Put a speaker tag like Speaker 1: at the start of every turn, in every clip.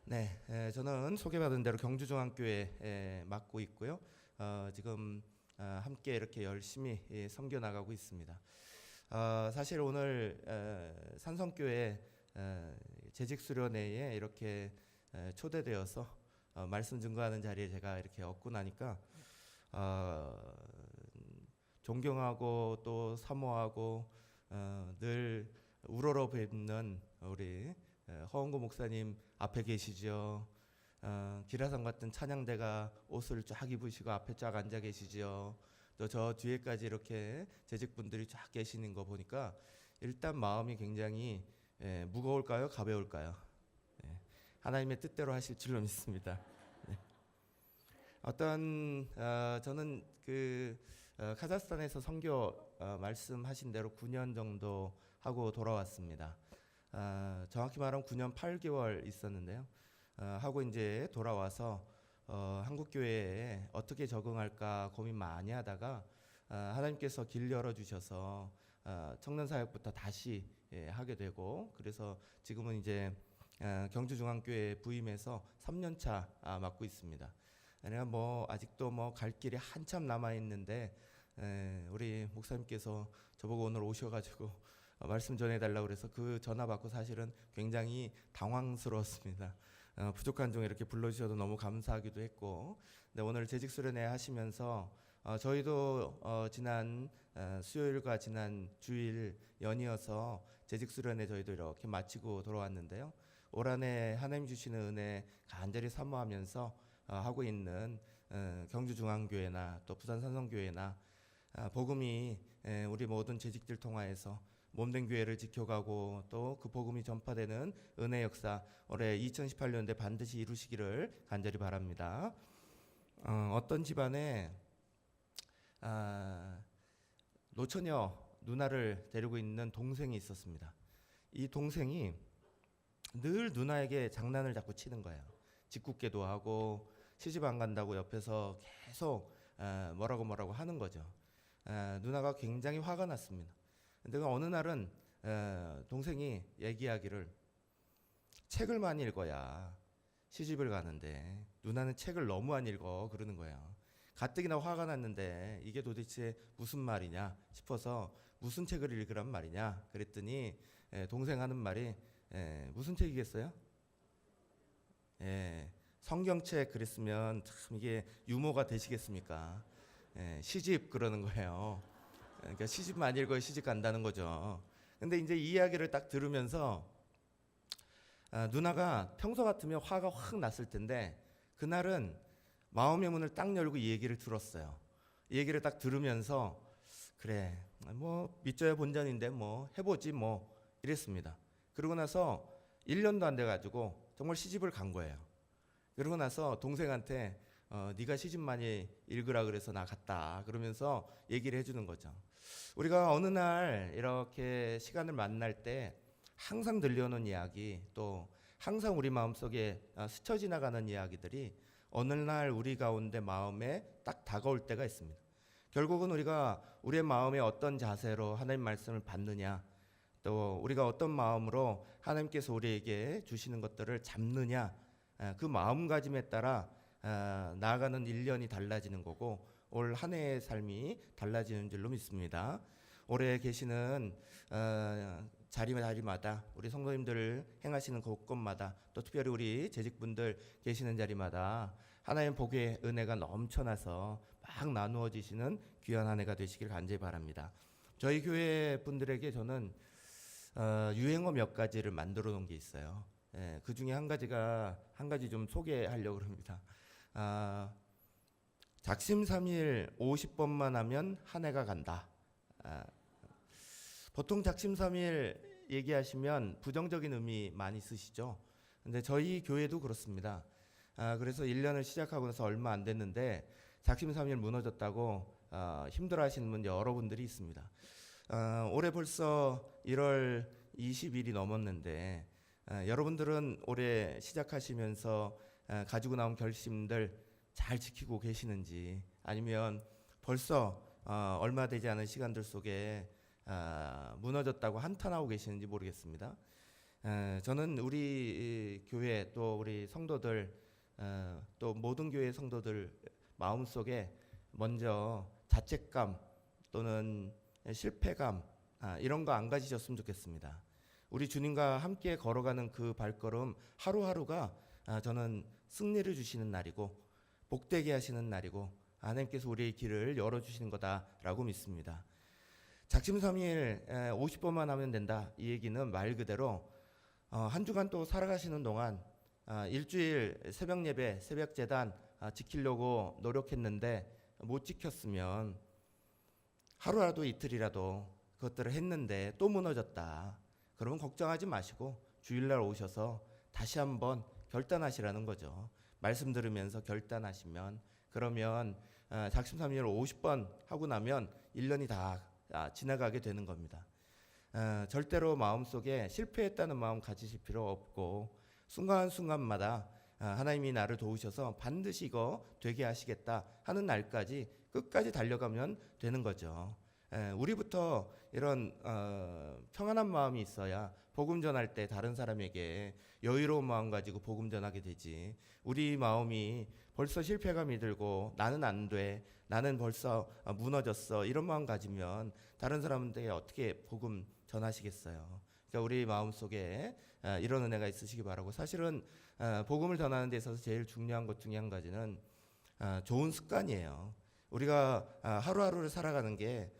Speaker 1: 네, 저는 소개받은 대로 경주중앙교회 맡고 있고요. 지금 함께 이렇게 열심히 섬겨 나가고 있습니다. 사실 오늘 산성교회 재직 수련회에 이렇게 초대되어서 말씀 증거하는 자리에 제가 이렇게 얻고 나니까 어, 존경하고 또 사모하고 늘 우러러 뵙는 우리 허원구 목사님 앞에 계시죠. 기라성 같은 찬양대가 옷을 쫙 입으시고 앞에 쫙 앉아 계시죠. 또 저 뒤에까지 이렇게 재직분들이 쫙 계시는 거 보니까 일단 마음이 굉장히 무거울까요? 가벼울까요? 하나님의 뜻대로 하실 줄로 믿습니다. 저는 카자흐스탄에서 선교 말씀하신 대로 9년 정도 하고 돌아왔습니다. 정확히 말하면 9년 8개월 있었는데요. 하고 이제 돌아와서 한국 교회에 어떻게 적응할까 고민 많이 하다가 하나님께서 길 열어 주셔서 청년 사역부터 다시 하게 되고, 그래서 지금은 이제 경주중앙교회 부임해서 3년 차 맡고 있습니다. 내가 아직도 갈 길이 한참 남아 있는데 우리 목사님께서 저보고 오늘 오셔가지고 말씀 전해달라고 그래서 그 전화 받고 사실은 굉장히 당황스러웠습니다. 부족한 중에 이렇게 불러주셔도 너무 감사하기도 했고, 근데 오늘 재직 수련회 하시면서 저희도 지난 수요일과 지난 주일 연이어서 재직 수련회 저희도 이렇게 마치고 돌아왔는데요. 올 한해 하나님 주시는 은혜 간절히 사모하면서 하고 있는 경주중앙교회나 또 부산산성교회나 복음이 우리 모든 재직들 통하여서 몸된 교회를 지켜가고 또 그 복음이 전파되는 은혜 역사 올해 2018년대 반드시 이루시기를 간절히 바랍니다. 어떤 집안에 노처녀 누나를 데리고 있는 동생이 있었습니다. 이 동생이 늘 누나에게 장난을 자꾸 치는 거예요. 짓궂게도 하고 시집 안 간다고 옆에서 계속 뭐라고 하는 거죠. 누나가 굉장히 화가 났습니다. 근데 어느 날은 동생이 얘기하기를, 책을 많이 읽어야 시집을 가는데 누나는 책을 너무 안 읽어, 그러는 거예요. 가뜩이나 화가 났는데 이게 도대체 무슨 말이냐 싶어서 무슨 책을 읽으란 말이냐 그랬더니 동생 하는 말이 무슨 책이겠어요? 성경책 그랬으면 참 이게 유머가 되시겠습니까? 시집 그러는 거예요. 그러니까 시집 많이 읽어야 시집 간다는 거죠. 근데 이제 이 이야기를 딱 들으면서 누나가 평소 같으면 화가 확 났을 텐데 그날은 마음의 문을 딱 열고 이 얘기를 들었어요. 이 얘기를 딱 들으면서 그래 믿져야 본전인데 해보지 이랬습니다. 그러고 나서 1년도 안 돼가지고 정말 시집을 간 거예요. 그러고 나서 동생한테 네가 시집 많이 읽으라 그래서 나 갔다 그러면서 얘기를 해주는 거죠. 우리가 어느 날 이렇게 시간을 만날 때 항상 들려오는 이야기, 또 항상 우리 마음속에 스쳐 지나가는 이야기들이 어느 날 우리 가운데 마음에 딱 다가올 때가 있습니다. 결국은 우리가 우리의 마음에 어떤 자세로 하나님 말씀을 받느냐, 또 우리가 어떤 마음으로 하나님께서 우리에게 주시는 것들을 잡느냐, 그 마음가짐에 따라 나아가는 1년이 달라지는 거고 올 한 해의 삶이 달라지는 줄로 믿습니다. 올해 계시는 자리마다 우리 성도님들 행하시는 곳곳마다 또 특별히 우리 재직분들 계시는 자리마다 하나님 복의 은혜가 넘쳐나서 막 나누어지시는 귀한 한 해가 되시길 간절히 바랍니다. 저희 교회 분들에게 저는 유행어 몇 가지를 만들어 놓은 게 있어요. 그 중에 한 가지 좀 소개하려고 합니다. 작심삼일 50번만 하면 한 해가 간다. 보통 작심삼일 얘기하시면 부정적인 의미 많이 쓰시죠. 근데 저희 교회도 그렇습니다. 그래서 1년을 시작하고 나서 얼마 안 됐는데 작심삼일 무너졌다고 힘들어하시는 분 여러분들이 있습니다. 올해 벌써 1월 20일이 넘었는데 여러분들은 올해 시작하시면서 가지고 나온 결심들 잘 지키고 계시는지, 아니면 벌써 얼마 되지 않은 시간들 속에 무너졌다고 한탄하고 계시는지 모르겠습니다. 저는 우리 이 교회 또 우리 성도들 또 모든 교회 성도들 마음속에 먼저 자책감 또는 실패감 이런 거 안 가지셨으면 좋겠습니다. 우리 주님과 함께 걸어가는 그 발걸음 하루하루가 저는 승리를 주시는 날이고 복되게 하시는 날이고 하나님께서 우리의 길을 열어주시는 거다라고 믿습니다. 작심삼일 50번만 하면 된다. 이 얘기는 말 그대로 한 주간 또 살아가시는 동안 일주일 새벽 예배, 새벽 제단 지키려고 노력했는데 못 지켰으면 하루라도 이틀이라도 그것들을 했는데 또 무너졌다. 그러면 걱정하지 마시고 주일날 오셔서 다시 한번 결단하시라는 거죠. 말씀 들으면서 결단하시면 그러면 작심삼일을 50번 하고 나면 1년이 다 지나가게 되는 겁니다. 절대로 마음속에 실패했다는 마음 가지실 필요 없고 순간순간마다 하나님이 나를 도우셔서 반드시 이거 되게 하시겠다 하는 날까지 끝까지 달려가면 되는 거죠. 우리부터 이런 평안한 마음이 있어야 복음 전할 때 다른 사람에게 여유로운 마음 가지고 복음 전하게 되지. 우리 마음이 벌써 실패감이 들고 나는 안 돼, 나는 벌써 무너졌어 이런 마음 가지면 다른 사람들에게 어떻게 복음 전하시겠어요. 그러니까 우리 마음속에 이런 은혜가 있으시기 바라고. 사실은 복음을 전하는 데 있어서 제일 중요한 것 중에 한 가지는 좋은 습관이에요. 우리가 하루하루를 살아가는 게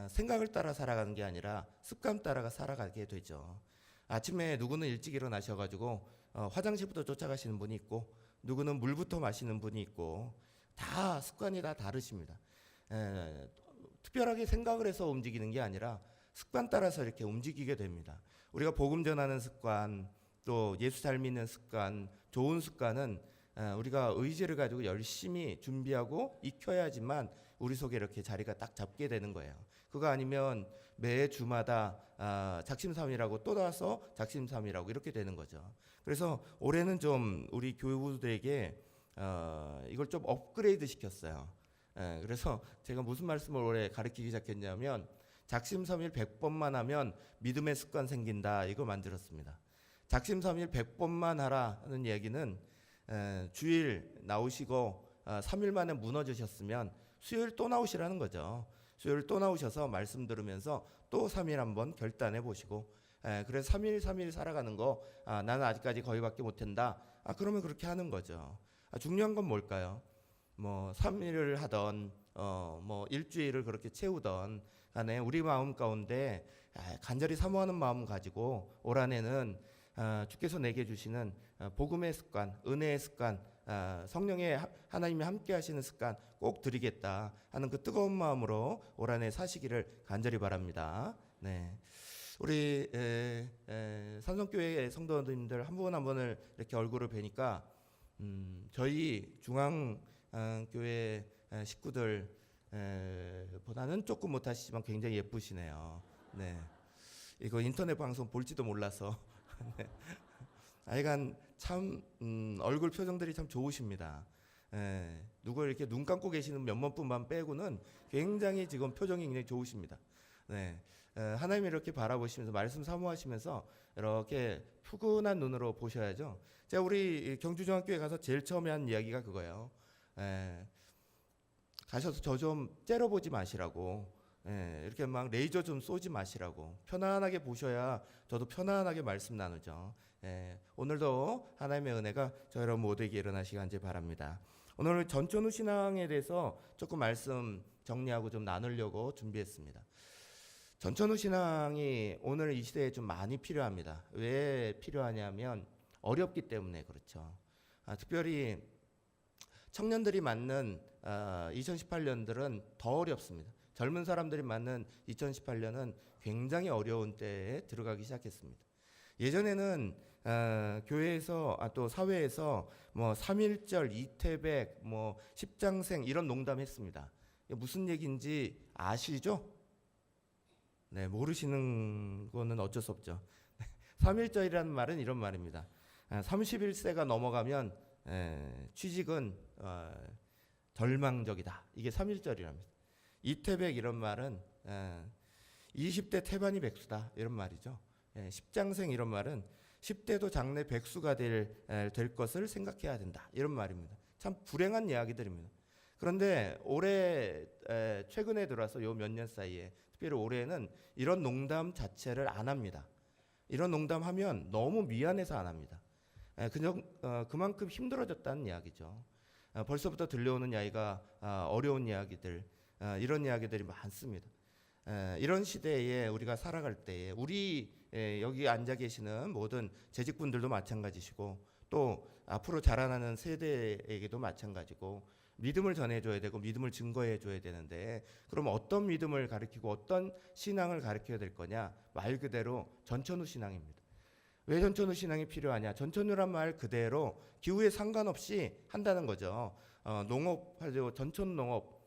Speaker 1: 생각을 따라 살아가는 게 아니라 습관 따라 살아가게 되죠. 아침에 누구는 일찍 일어나셔가지고 화장실부터 쫓아가시는 분이 있고 누구는 물부터 마시는 분이 있고 다 습관이 다 다르십니다. 특별하게 생각을 해서 움직이는 게 아니라 습관 따라서 이렇게 움직이게 됩니다. 우리가 복음 전하는 습관, 또 예수 잘 믿는 습관, 좋은 습관은 우리가 의지를 가지고 열심히 준비하고 익혀야지만 우리 속에 이렇게 자리가 딱 잡게 되는 거예요. 그거 아니면 매 주마다 작심삼일하고 또 나와서 작심삼일하고 이렇게 되는 거죠. 그래서 올해는 좀 우리 교우들에게 이걸 좀 업그레이드 시켰어요. 그래서 제가 무슨 말씀을 올해 가르치기 시작했냐면 작심삼일 100번만 하면 믿음의 습관 생긴다 이거 만들었습니다. 작심삼일 100번만 하라는 얘기는 주일 나오시고 3일 만에 무너지셨으면 수요일 또 나오시라는 거죠. 수요일 또 나오셔서 말씀 들으면서 또 3일 한번 결단해 보시고 그래서 3일 살아가는 거 나는 아직까지 거의밖에 못한다. 그러면 그렇게 하는 거죠. 중요한 건 뭘까요? 뭐 3일을 하던 뭐 일주일을 그렇게 채우던 간에 우리 마음 가운데 간절히 사모하는 마음 가지고 올 한해는 주께서 내게 주시는 복음의 습관, 은혜의 습관, 성령의 하나님이 함께 하시는 습관 꼭 드리겠다 하는 그 뜨거운 마음으로 올 한해 사시기를 간절히 바랍니다. 네. 우리 산성교회 성도님들 한 분 한 분을 이렇게 얼굴을 뵈니까 저희 중앙교회 식구들 보다는 조금 못하시지만 굉장히 예쁘시네요. 네. 이거 인터넷 방송 볼지도 몰라서 네. 하여간 참 얼굴 표정들이 참 좋으십니다. 누구 이렇게 눈 감고 계시는 몇몇 분만 빼고는 굉장히 지금 표정이 굉장히 좋으십니다. 네. 하나님 이렇게 바라보시면서 말씀 사모하시면서 이렇게 푸근한 눈으로 보셔야죠. 제가 우리 경주중앙교회 가서 제일 처음에 한 이야기가 그거예요. 가셔서 저 좀 째려보지 마시라고. 이렇게 막 레이저 좀 쏘지 마시라고. 편안하게 보셔야 저도 편안하게 말씀 나누죠. 오늘도 하나님의 은혜가 저 여러분 모두에게 일어나시기 간절히 바랍니다. 오늘 전천후 신앙에 대해서 조금 말씀 정리하고 좀 나누려고 준비했습니다. 전천후 신앙이 오늘 이 시대에 좀 많이 필요합니다. 왜 필요하냐면 어렵기 때문에 그렇죠. 특별히 청년들이 맞는 2018년들은 더 어렵습니다. 젊은 사람들이 맞는 2018년은 굉장히 어려운 때에 들어가기 시작했습니다. 예전에는 교회에서 또 사회에서 뭐 3.1절, 이태백, 뭐 십장생 이런 농담했습니다. 무슨 얘기인지 아시죠? 네, 모르시는 거는 어쩔 수 없죠. 3.1절이라는 말은 이런 말입니다. 31세가 넘어가면 취직은 절망적이다. 이게 3.1절이랍니다. 이태백 이런 말은 20대 태반이 백수다 이런 말이죠. 십장생 이런 말은 10대도 장래 백수가 될 것을 생각해야 된다. 이런 말입니다. 참 불행한 이야기들입니다. 그런데 올해 최근에 들어서 요 몇 년 사이에 특별히 올해는 이런 농담 자체를 안 합니다. 이런 농담하면 너무 미안해서 안 합니다. 그냥 그만큼 힘들어졌다는 이야기죠. 벌써부터 들려오는 이야기가 어려운 이야기들, 이런 이야기들이 많습니다. 이런 시대에 우리가 살아갈 때에 우리 여기 앉아 계시는 모든 재직분들도 마찬가지시고 또 앞으로 자라나는 세대에게도 마찬가지고 믿음을 전해줘야 되고 믿음을 증거해줘야 되는데 그럼 어떤 믿음을 가르치고 어떤 신앙을 가르쳐야 될 거냐? 말 그대로 전천후 신앙입니다. 왜 전천후 신앙이 필요하냐? 전천후란 말 그대로 기후에 상관없이 한다는 거죠. 농업하죠. 전천 농업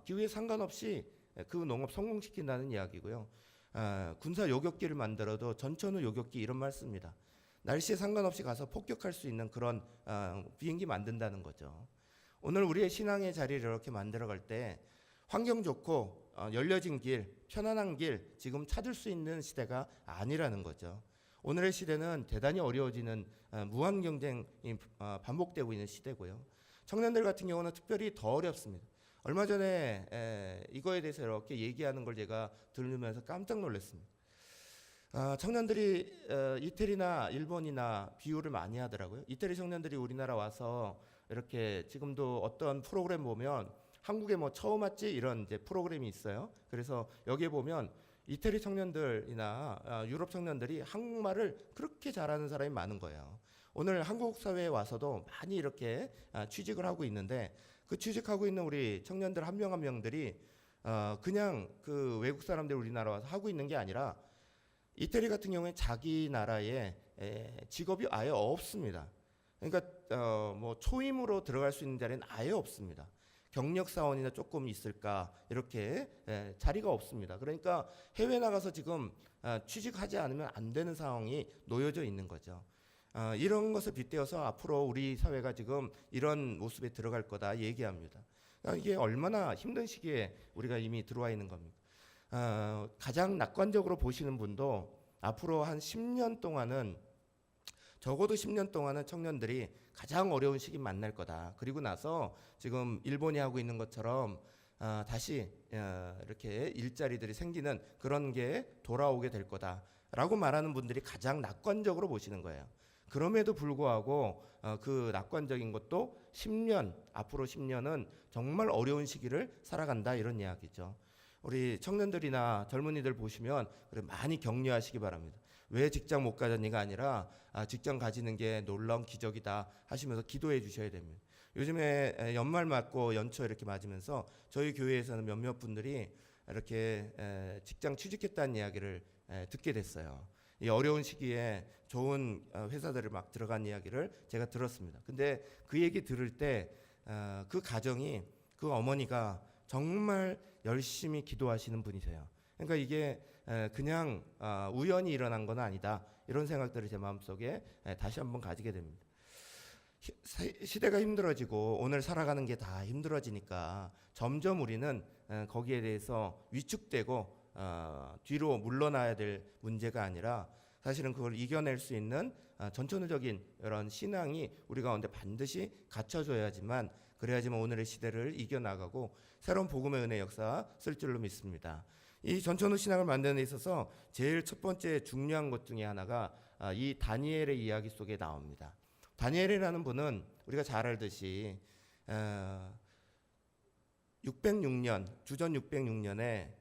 Speaker 1: 기후에 상관없이 그 농업 성공시킨다는 이야기고요. 군사 요격기를 만들어도 전천후 요격기 이런 말 씁니다. 날씨에 상관없이 가서 폭격할 수 있는 그런 비행기 만든다는 거죠. 오늘 우리의 신앙의 자리를 이렇게 만들어갈 때 환경 좋고 열려진 길, 편안한 길 지금 찾을 수 있는 시대가 아니라는 거죠. 오늘의 시대는 대단히 어려워지는 무한 경쟁이 반복되고 있는 시대고요. 청년들 같은 경우는 특별히 더 어렵습니다. 얼마 전에 이거에 대해서 이렇게 얘기하는 걸 제가 들으면서 깜짝 놀랐습니다. 청년들이 이태리나 일본이나 비유를 많이 하더라고요. 이태리 청년들이 우리나라 와서 이렇게 지금도 어떤 프로그램 보면 한국에 뭐 처음 왔지 이런 이제 프로그램이 있어요. 그래서 여기에 보면 이태리 청년들이나 유럽 청년들이 한국말을 그렇게 잘하는 사람이 많은 거예요. 오늘 한국 사회에 와서도 많이 이렇게 취직을 하고 있는데 그 취직하고 있는 우리 청년들 한 명 한 명들이 그냥 그 외국 사람들 우리나라 와서 하고 있는 게 아니라 이태리 같은 경우에 자기 나라에 직업이 아예 없습니다. 그러니까 뭐 초임으로 들어갈 수 있는 자리는 아예 없습니다. 경력 사원이나 조금 있을까 이렇게 자리가 없습니다. 그러니까 해외 나가서 지금 취직하지 않으면 안 되는 상황이 놓여져 있는 거죠. 이런 것을 빗대어서 앞으로 우리 사회가 지금 이런 모습에 들어갈 거다 얘기합니다. 이게 얼마나 힘든 시기에 우리가 이미 들어와 있는 겁니까? 가장 낙관적으로 보시는 분도 앞으로 한 10년 동안은 적어도 10년 동안은 청년들이 가장 어려운 시기 만날 거다. 그리고 나서 지금 일본이 하고 있는 것처럼 다시 이렇게 일자리들이 생기는 그런 게 돌아오게 될 거다라고 말하는 분들이 가장 낙관적으로 보시는 거예요. 그럼에도 불구하고 그 낙관적인 것도 10년, 앞으로 10년은 정말 어려운 시기를 살아간다 이런 이야기죠. 우리 청년들이나 젊은이들 보시면 그래 많이 격려하시기 바랍니다. 왜 직장 못 가졌니가 아니라 직장 가지는 게 놀라운 기적이다 하시면서 기도해 주셔야 됩니다. 요즘에 연말 맞고 연초 이렇게 맞으면서 저희 교회에서는 몇몇 분들이 이렇게 직장 취직했다는 이야기를 듣게 됐어요. 이 어려운 시기에 좋은 회사들을 막 들어간 이야기를 제가 들었습니다. 근데 그 얘기 들을 때 그 가정이 그 어머니가 정말 열심히 기도하시는 분이세요. 그러니까 이게 그냥 우연히 일어난 건 아니다. 이런 생각들을 제 마음속에 다시 한번 가지게 됩니다. 시대가 힘들어지고 오늘 살아가는 게 다 힘들어지니까 점점 우리는 거기에 대해서 위축되고 뒤로 물러나야 될 문제가 아니라 사실은 그걸 이겨낼 수 있는 전천후적인 이런 신앙이 우리 가운데 반드시 갖춰져야지만 그래야지만 오늘의 시대를 이겨나가고 새로운 복음의 은혜 역사 쓸 줄로 믿습니다. 이 전천후 신앙을 만드는 데 있어서 제일 첫 번째 중요한 것 중에 하나가 이 다니엘의 이야기 속에 나옵니다. 다니엘이라는 분은 우리가 잘 알듯이 606년 주전 606년에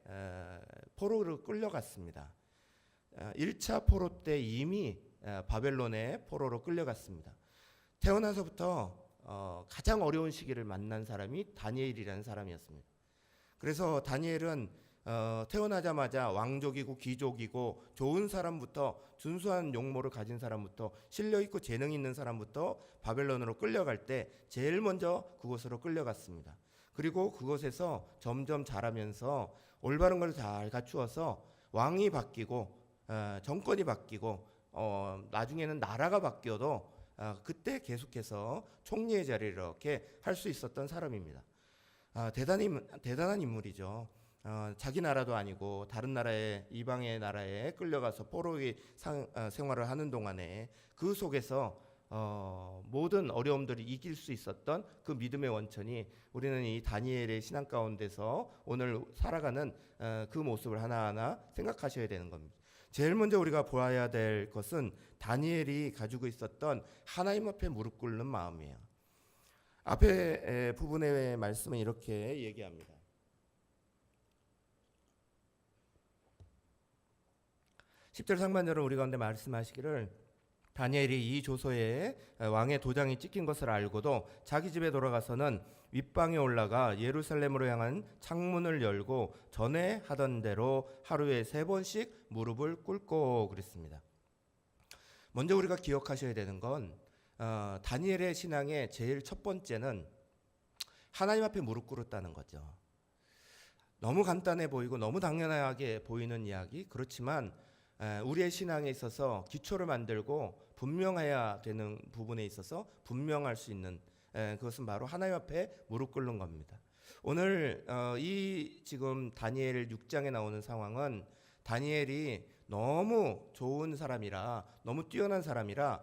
Speaker 1: 포로로 끌려갔습니다. 1차 포로 때 이미 바벨론의 포로로 끌려갔습니다. 태어나서부터 가장 어려운 시기를 만난 사람이 다니엘이라는 사람이었습니다. 그래서 다니엘은 태어나자마자 왕족이고 귀족이고 좋은 사람부터 준수한 용모를 가진 사람부터 실력 있고 재능 있는 사람부터 바벨론으로 끌려갈 때 제일 먼저 그곳으로 끌려갔습니다. 그리고 그곳에서 점점 자라면서 올바른 걸 잘 갖추어서 왕이 바뀌고 정권이 바뀌고 나중에는 나라가 바뀌어도 그때 계속해서 총리의 자리를 이렇게 할 수 있었던 사람입니다. 대단한 인물이죠. 자기 나라도 아니고 다른 나라에 이방의 나라에 끌려가서 포로의 생활을 하는 동안에 그 속에서 모든 어려움들을 이길 수 있었던 그 믿음의 원천이 우리는 이 다니엘의 신앙 가운데서 오늘 살아가는 그 모습을 하나하나 생각하셔야 되는 겁니다. 제일 먼저 우리가 보아야 될 것은 다니엘이 가지고 있었던 하나님 앞에 무릎 꿇는 마음이에요. 앞에 부분의 말씀은 이렇게 얘기합니다. 10절 상반절은 우리 가운데 말씀하시기를 다니엘이 이 조서에 왕의 도장이 찍힌 것을 알고도 자기 집에 돌아가서는 윗방에 올라가 예루살렘으로 향한 창문을 열고 전에 하던 대로 하루에 3번씩 무릎을 꿇고 그랬습니다. 먼저 우리가 기억하셔야 되는 건 다니엘의 신앙의 제일 첫 번째는 하나님 앞에 무릎 꿇었다는 거죠. 너무 간단해 보이고 너무 당연하게 보이는 이야기, 그렇지만 우리의 신앙에 있어서 기초를 만들고 분명해야 되는 부분에 있어서 분명할 수 있는 그것은 바로 하나님 앞에 무릎 꿇는 겁니다. 오늘 이 지금 다니엘 6장에 나오는 상황은 다니엘이 너무 좋은 사람이라, 너무 뛰어난 사람이라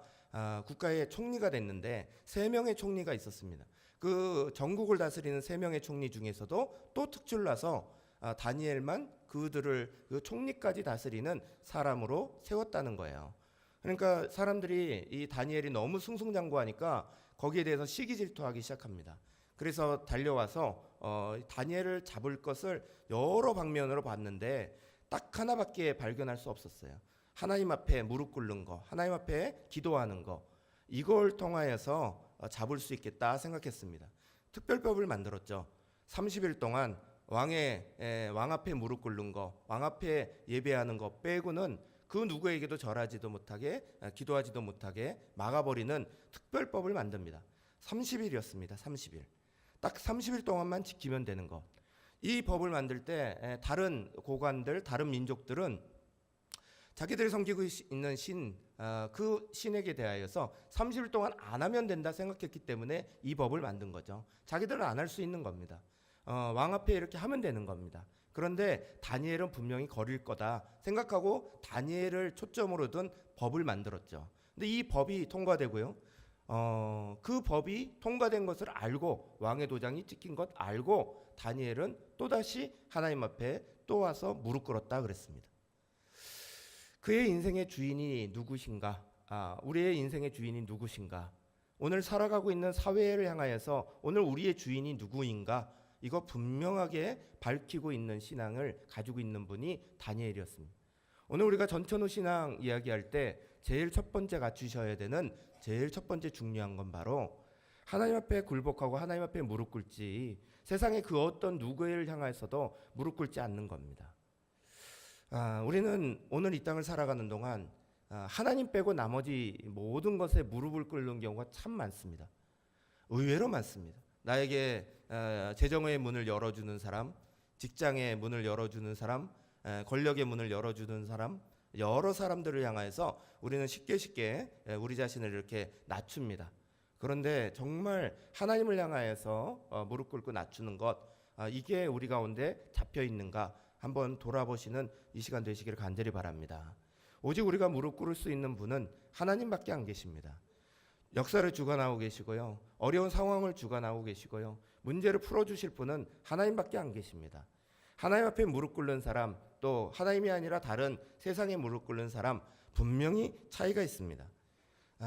Speaker 1: 국가의 총리가 됐는데 3명의 총리가 있었습니다. 그 전국을 다스리는 3명의 총리 중에서도 또 특출나서 다니엘만 그들을 그 총리까지 다스리는 사람으로 세웠다는 거예요. 그러니까 사람들이 이 다니엘이 너무 승승장구하니까 거기에 대해서 시기질투하기 시작합니다. 그래서 달려와서 다니엘을 잡을 것을 여러 방면으로 봤는데 딱 하나밖에 발견할 수 없었어요. 하나님 앞에 무릎 꿇는 거, 하나님 앞에 기도하는 거, 이걸 통하여서 잡을 수 있겠다 생각했습니다. 특별법을 만들었죠. 30일 동안 왕 앞에 무릎 꿇는 거, 왕 앞에 예배하는 거 빼고는 그 누구에게도 절하지도 못하게, 기도하지도 못하게 막아버리는 특별법을 만듭니다. 30일이었습니다. 30일. 딱 30일 동안만 지키면 되는 것. 이 법을 만들 때 다른 고관들, 다른 민족들은 자기들이 섬기고 있는 그 신에게 대하여서 30일 동안 안 하면 된다 생각했기 때문에 이 법을 만든 거죠. 자기들은 안 할 수 있는 겁니다. 왕 앞에 이렇게 하면 되는 겁니다. 그런데 다니엘은 분명히 거릴 거다 생각하고 다니엘을 초점으로 둔 법을 만들었죠. 근데 이 법이 통과되고요. 그 법이 통과된 것을 알고 왕의 도장이 찍힌 것 알고 다니엘은 또다시 하나님 앞에 또 와서 무릎 꿇었다 그랬습니다. 그의 인생의 주인이 누구신가? 우리의 인생의 주인이 누구신가? 오늘 살아가고 있는 사회를 향하여서 오늘 우리의 주인이 누구인가? 이거 분명하게 밝히고 있는 신앙을 가지고 있는 분이 다니엘이었습니다. 오늘 우리가 전천후 신앙 이야기할 때 제일 첫 번째 갖추셔야 되는 제일 첫 번째 중요한 건 바로 하나님 앞에 굴복하고 하나님 앞에 무릎 꿇지 세상의 그 어떤 누구를 향해서도 무릎 꿇지 않는 겁니다. 우리는 오늘 이 땅을 살아가는 동안 하나님 빼고 나머지 모든 것에 무릎을 꿇는 경우가 참 많습니다. 의외로 많습니다. 나에게 재정의 문을 열어주는 사람, 직장의 문을 열어주는 사람, 권력의 문을 열어주는 사람, 여러 사람들을 향해서 우리는 쉽게 우리 자신을 이렇게 낮춥니다. 그런데 정말 하나님을 향하여서 무릎 꿇고 낮추는 것, 이게 우리 가운데 잡혀 있는가 한번 돌아보시는 이 시간 되시기를 간절히 바랍니다. 오직 우리가 무릎 꿇을 수 있는 분은 하나님밖에 안 계십니다. 역사를 주관하고 계시고요. 어려운 상황을 주관하고 계시고요. 문제를 풀어주실 분은 하나님밖에 안 계십니다. 하나님 앞에 무릎 꿇는 사람, 또 하나님이 아니라 다른 세상에 무릎 꿇는 사람 분명히 차이가 있습니다.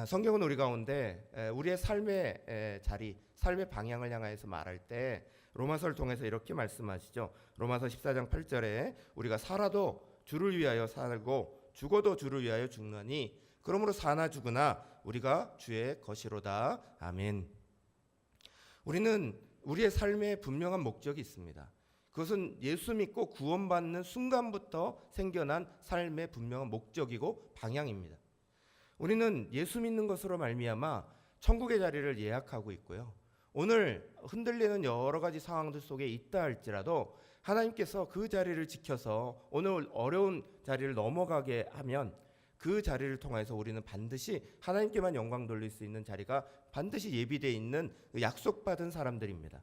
Speaker 1: 성경은 우리 가운데 우리의 삶의 자리, 삶의 방향을 향해서 말할 때 로마서를 통해서 이렇게 말씀하시죠. 로마서 14장 8절에 우리가 살아도 주를 위하여 살고 죽어도 주를 위하여 죽노니 그러므로 사나 죽으나 우리가 주의 것이로다. 아멘. 우리는 우리의 삶에 분명한 목적이 있습니다. 그것은 예수 믿고 구원받는 순간부터 생겨난 삶의 분명한 목적이고 방향입니다. 우리는 예수 믿는 것으로 말미암아 천국의 자리를 예약하고 있고요. 오늘 흔들리는 여러 가지 상황들 속에 있다 할지라도 하나님께서 그 자리를 지켜서 오늘 어려운 자리를 넘어가게 하면 그 자리를 통해서 우리는 반드시 하나님께만 영광 돌릴 수 있는 자리가 반드시 예비되어 있는 약속받은 사람들입니다.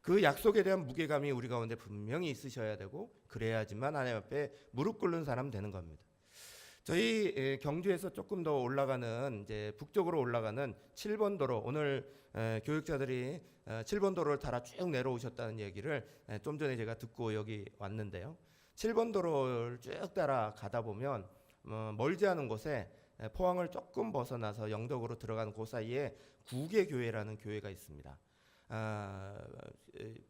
Speaker 1: 그 약속에 대한 무게감이 우리 가운데 분명히 있으셔야 되고, 그래야지만 하나님 앞에 무릎 꿇는 사람 되는 겁니다. 저희 경주에서 조금 더 올라가는, 이제 북쪽으로 올라가는 7번 도로, 오늘 교육자들이 7번 도로를 따라 쭉 내려오셨다는 얘기를 좀 전에 제가 듣고 여기 왔는데요. 7번 도로를 쭉 따라 가다 보면 멀지 않은 곳에 포항을 조금 벗어나서 영덕으로 들어가는 그 사이에 구계교회라는 교회가 있습니다.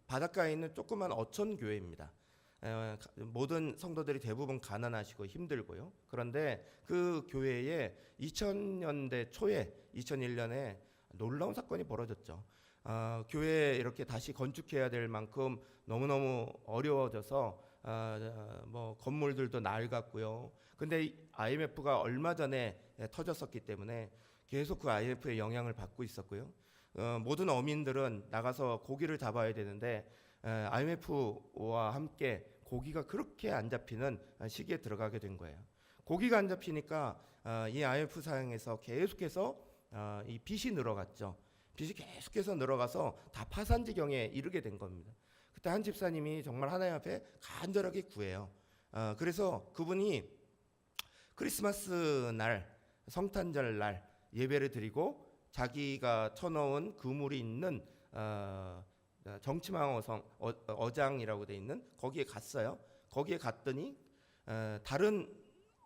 Speaker 1: 바닷가에 있는 조그만 어촌 교회입니다. 모든 성도들이 대부분 가난하시고 힘들고요. 그런데 그 교회에 2000년대 초에 2001년에 놀라운 사건이 벌어졌죠. 교회 이렇게 다시 건축해야 될 만큼 너무너무 어려워져서 뭐 건물들도 낡았고요. 근데 IMF가 얼마 전에 터졌었기 때문에 계속 그 IMF의 영향을 받고 있었고요. 모든 어민들은 나가서 고기를 잡아야 되는데 IMF와 함께 고기가 그렇게 안 잡히는 시기에 들어가게 된 거예요. 고기가 안 잡히니까 이 IMF 상황에서 계속해서 이 빚이 늘어갔죠. 빚이 계속해서 늘어가서 다 파산 지경에 이르게 된 겁니다. 그때 한 집사님이 정말 하나님 앞에 간절하게 구해요. 그래서 그분이 크리스마스 날, 성탄절 날 예배를 드리고 자기가 쳐놓은 그물이 있는 정치망 어장이라고 돼 있는 거기에 갔어요. 거기에 갔더니 다른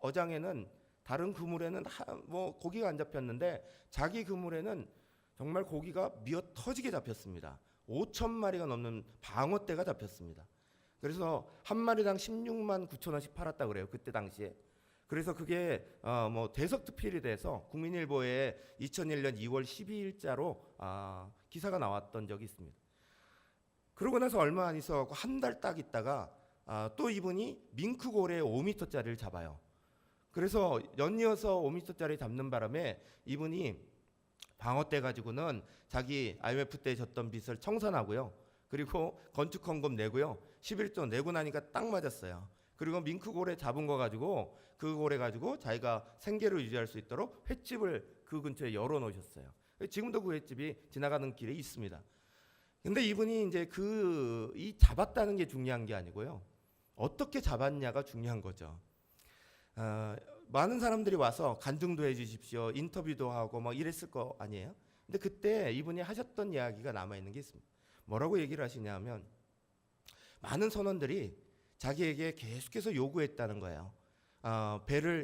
Speaker 1: 어장에는, 다른 그물에는 뭐 고기가 안 잡혔는데 자기 그물에는 정말 고기가 미어 터지게 잡혔습니다. 5,000마리가 넘는 방어대가 잡혔습니다. 그래서 한 마리당 16만 9천 원씩 팔았다 그래요. 그때 당시에. 그래서 그게 뭐 대석특필이 돼서 국민일보에 2001년 2월 12일자로 기사가 나왔던 적이 있습니다. 그러고 나서 얼마 안 있어 한 달 딱 있다가 또 이분이 밍크고래 5m짜리를 잡아요. 그래서 연이어서 5m짜리 잡는 바람에 이분이 방어대 가지고는 자기 IMF 때 졌던 빚을 청산하고요. 그리고 건축헌금 내고요. 11조 내고 나니까 딱 맞았어요. 그리고 밍크고래 잡은 거 가지고 그 고래 가지고 자기가 생계를 유지할 수 있도록 횟집을 그 근처에 열어놓으셨어요. 지금도 그 횟집이 지나가는 길에 있습니다. 근데 이분이 이제 이 잡았다는 게 중요한 게 아니고요. 어떻게 잡았냐가 중요한 거죠. 많은 사람들이 와서 간증도 해주십시오, 인터뷰도 하고 막 이랬을 거 아니에요? 근데 그때 이분이 하셨던 이야기가 남아있는 게 있습니다. 뭐라고 얘기를 하시냐면 많은 선원들이 자기에게 계속해서 요구했다는 거예요.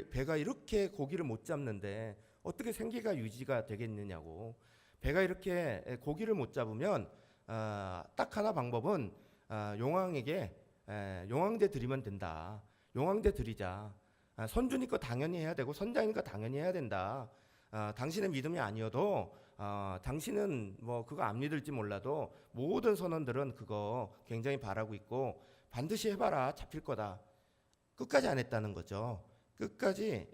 Speaker 1: 배가 이렇게 고기를 못 잡는데 어떻게 생계가 유지가 되겠느냐고. 배가 이렇게 고기를 못 잡으면 딱 하나 방법은 용왕에게 용왕제 드리면 된다. 용왕제 드리자. 선주니까 당연히 해야 되고 선장이니까 당연히 해야 된다. 당신의 믿음이 아니어도 당신은 뭐 그거 안 믿을지 몰라도 모든 선원들은 그거 굉장히 바라고 있고 반드시 해봐라, 잡힐 거다. 끝까지 안 했다는 거죠. 끝까지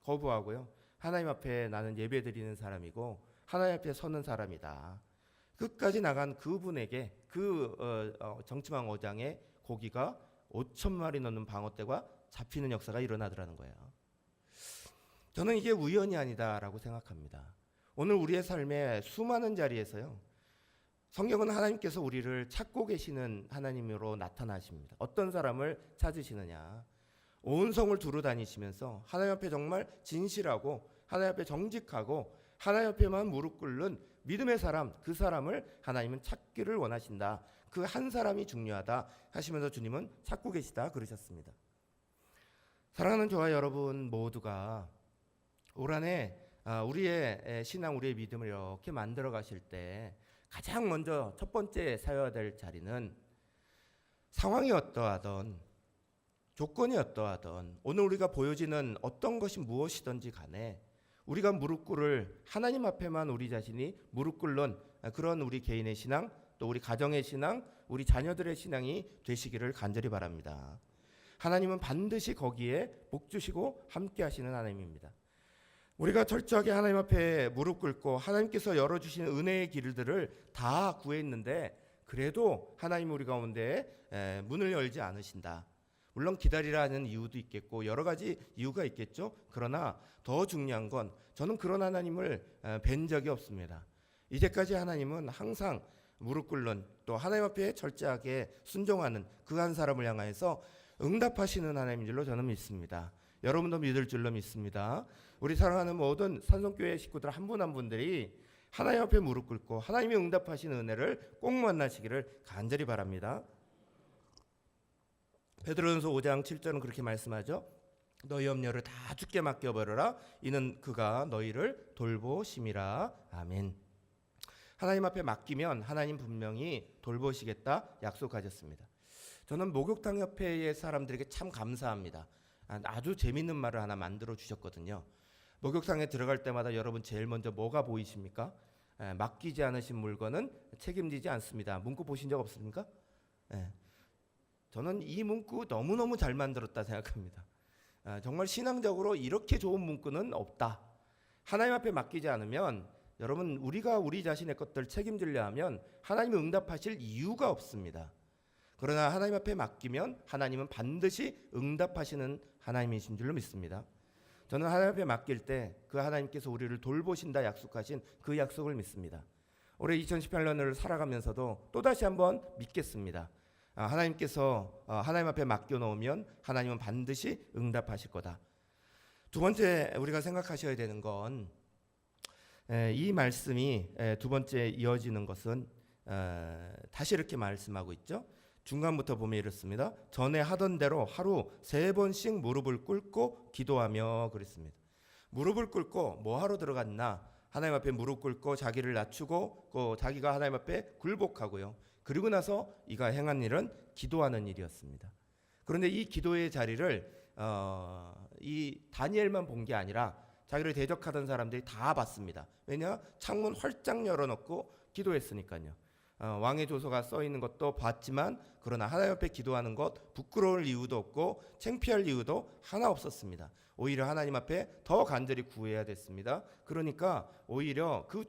Speaker 1: 거부하고요. 하나님 앞에 나는 예배 드리는 사람이고 하나님 앞에 서는 사람이다. 끝까지 나간 그분에게 정치망 어장의 고기가 5,000마리 넘는 방어대가 잡히는 역사가 일어나더라는 거예요. 저는 이게 우연이 아니다라고 생각합니다. 오늘 우리의 삶의 수많은 자리에서요, 성경은 하나님께서 우리를 찾고 계시는 하나님으로 나타나십니다. 어떤 사람을 찾으시느냐? 온 성을 두루 다니시면서 하나님 앞에 정말 진실하고 하나님 앞에 정직하고 하나님 앞에만 무릎 꿇는 믿음의 사람, 그 사람을 하나님은 찾기를 원하신다. 그 한 사람이 중요하다 하시면서 주님은 찾고 계시다 그러셨습니다. 사랑하는 저와 여러분 모두가 올 한해 우리의 신앙, 우리의 믿음을 이렇게 만들어 가실 때 가장 먼저 첫 번째 사야 될 자리는 상황이 어떠하든 조건이 어떠하든 오늘 우리가 보여지는 어떤 것이 무엇이든지 간에 우리가 무릎 꿇을, 하나님 앞에만 우리 자신이 무릎 꿇는 그런 우리 개인의 신앙, 또 우리 가정의 신앙, 우리 자녀들의 신앙이 되시기를 간절히 바랍니다. 하나님은 반드시 거기에 복 주시고 함께 하시는 하나님입니다. 우리가 철저하게 하나님 앞에 무릎 꿇고 하나님께서 열어주신 은혜의 길들을 다 구했는데 그래도 하나님 우리 가운데 문을 열지 않으신다. 물론 기다리라는 이유도 있겠고 여러 가지 이유가 있겠죠. 그러나 더 중요한 건 저는 그런 하나님을 뵌 적이 없습니다. 이제까지 하나님은 항상 무릎 꿇는, 또 하나님 앞에 철저하게 순종하는 그 한 사람을 향하여서 응답하시는 하나님인 줄로 저는 믿습니다. 여러분도 믿을 줄로 믿습니다. 우리 사랑하는 모든 산성교회 식구들 한 분 한 분들이 하나님 앞에 무릎 꿇고 하나님이 응답하시는 은혜를 꼭 만나시기를 간절히 바랍니다. 베드로전서 5장 7절은 그렇게 말씀하죠. 너희 염려를 다 주께 맡겨버려라. 이는 그가 너희를 돌보심이라. 아멘. 하나님 앞에 맡기면 하나님 분명히 돌보시겠다 약속하셨습니다. 저는 목욕탕 협회의 사람들에게 참 감사합니다. 아주 재밌는 말을 하나 만들어 주셨거든요. 목욕탕에 들어갈 때마다 여러분 제일 먼저 뭐가 보이십니까? 맡기지 않으신 물건은 책임지지 않습니다. 문구 보신 적 없습니까? 저는 이 문구 너무너무 잘 만들었다 생각합니다. 정말 신앙적으로 이렇게 좋은 문구는 없다. 하나님 앞에 맡기지 않으면 여러분 우리가 우리 자신의 것들 책임지려 하면 하나님이 응답하실 이유가 없습니다. 그러나 하나님 앞에 맡기면 하나님은 반드시 응답하시는 하나님이신 줄로 믿습니다. 저는 하나님 앞에 맡길 때 그 하나님께서 우리를 돌보신다 약속하신 그 약속을 믿습니다. 올해 2018년을 살아가면서도 또다시 한번 믿겠습니다. 하나님께서 하나님 앞에 맡겨놓으면 하나님은 반드시 응답하실 거다. 두 번째 우리가 생각하셔야 되는 건 이 말씀이 두 번째 이어지는 것은 다시 이렇게 말씀하고 있죠. 중간부터 보면 이렇습니다. 전에 하던 대로 하루 3번씩 무릎을 꿇고 기도하며 그랬습니다. 무릎을 꿇고 뭐 하러 들어갔나? 하나님 앞에 무릎 꿇고 자기를 낮추고 또 자기가 하나님 앞에 굴복하고요. 그리고 나서 이가 행한 일은 기도하는 일이었습니다. 그런데 이 기도의 자리를 이 다니엘만 본 게 아니라 자기를 대적하던 사람들이 다 봤습니다. 왜냐? 창문 활짝 열어놓고 기도했으니까요. 왕의 조서가 써 있는 것도 봤지만 그러나 하나님 앞에 기도하는 것 부끄러울 이유도 없고 창피할 이유도 하나 없었습니다. 오히려 하나님 앞에 더 간절히 구해야 됐습니다. 그러니까 오히려 그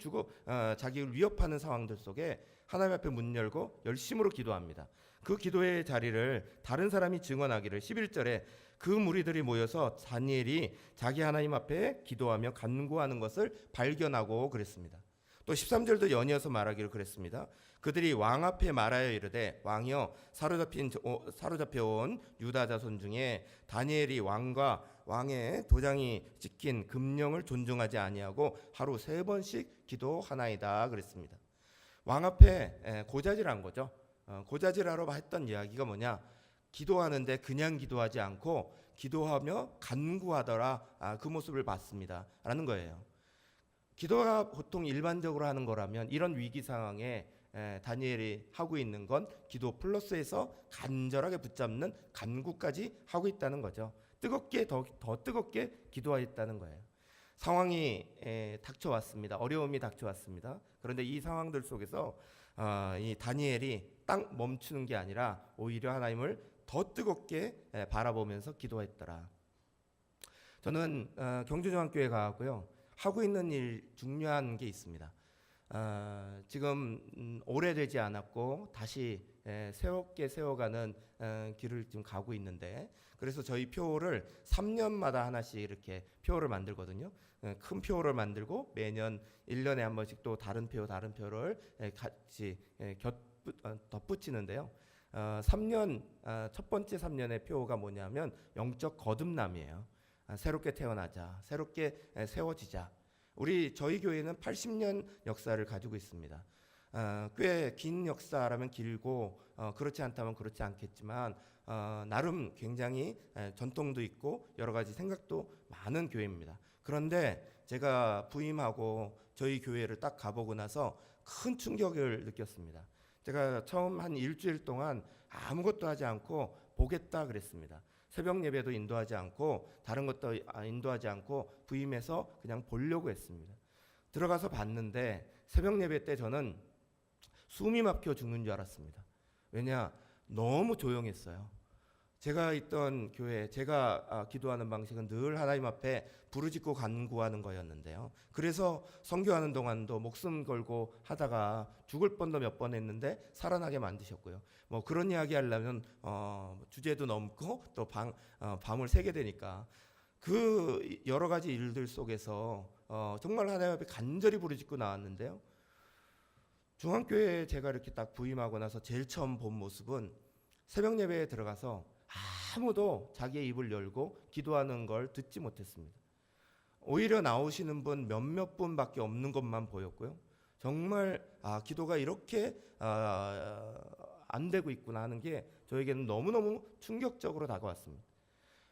Speaker 1: 자기를 위협하는 상황들 속에 하나님 앞에 문 열고 열심으로 기도합니다. 그 기도의 자리를 다른 사람이 증언하기를 11절에 그 무리들이 모여서 다니엘이 자기 하나님 앞에 기도하며 간구하는 것을 발견하고 그랬습니다. 또 13절도 연이어서 말하기를 그랬습니다. 그들이 왕 앞에 말하여 이르되 왕이여 사로잡혀온 유다 자손 중에 다니엘이 왕과 왕의 도장이 찍힌 금령을 존중하지 아니하고 하루 3번씩 기도하나이다 그랬습니다. 왕 앞에 고자질한 거죠. 고자질하러 했던 이야기가 뭐냐? 기도하는데 그냥 기도하지 않고 기도하며 간구하더라. 그 모습을 봤습니다. 라는 거예요. 기도가 보통 일반적으로 하는 거라면 이런 위기 상황에 다니엘이 하고 있는 건 기도 플러스해서 간절하게 붙잡는 간구까지 하고 있다는 거죠. 뜨겁게 더 뜨겁게 기도하였다는 거예요. 상황이 닥쳐왔습니다. 어려움이 닥쳐왔습니다. 그런데 이 상황들 속에서 이 다니엘이 딱 멈추는 게 아니라 오히려 하나님을 더 뜨겁게 바라보면서 기도했더라. 저는 경주중앙교회 가고요. 하고 있는 일 중요한 게 있습니다. 지금 오래되지 않았고 다시 새롭게 세워가는 길을 지금 가고 있는데 그래서 저희 표를 3년마다 하나씩 이렇게 표를 만들거든요. 큰 표를 만들고 매년 1년에 한 번씩 또 다른 표를 같이 덧붙이는데요. 3년 첫 번째 3년의 표가 뭐냐면 영적 거듭남이에요. 새롭게 태어나자, 새롭게 세워지자. 저희 교회는 80년 역사를 가지고 있습니다. 꽤 긴 역사라면 길고 그렇지 않다면 그렇지 않겠지만 나름 굉장히 전통도 있고 여러 가지 생각도 많은 교회입니다. 그런데 제가 부임하고 저희 교회를 딱 가보고 나서 큰 충격을 느꼈습니다. 제가 처음 한 일주일 동안 아무것도 하지 않고 보겠다 그랬습니다. 새벽 예배도 인도하지 않고 다른 것도 인도하지 않고 부임해서 그냥 보려고 했습니다. 들어가서 봤는데 새벽 예배 때 저는 숨이 막혀 죽는 줄 알았습니다. 왜냐? 너무 조용했어요. 제가 있던 교회, 제가 기도하는 방식은 늘 하나님 앞에 부르짖고 간구하는 거였는데요. 그래서 선교하는 동안도 목숨 걸고 하다가 죽을 뻔도 몇 번 했는데 살아나게 만드셨고요. 뭐 그런 이야기 하려면 주제도 넘고 또 밤을 새게 되니까 그 여러 가지 일들 속에서 정말 하나님 앞에 간절히 부르짖고 나왔는데요. 중앙교회에 제가 이렇게 딱 부임하고 나서 제일 처음 본 모습은 새벽 예배에 들어가서 아무도 자기의 입을 열고 기도하는 걸 듣지 못했습니다. 오히려 나오시는 분 몇몇 분밖에 없는 것만 보였고요. 정말 기도가 이렇게 안 되고 있구나 하는 게 저에게는 너무너무 충격적으로 다가왔습니다.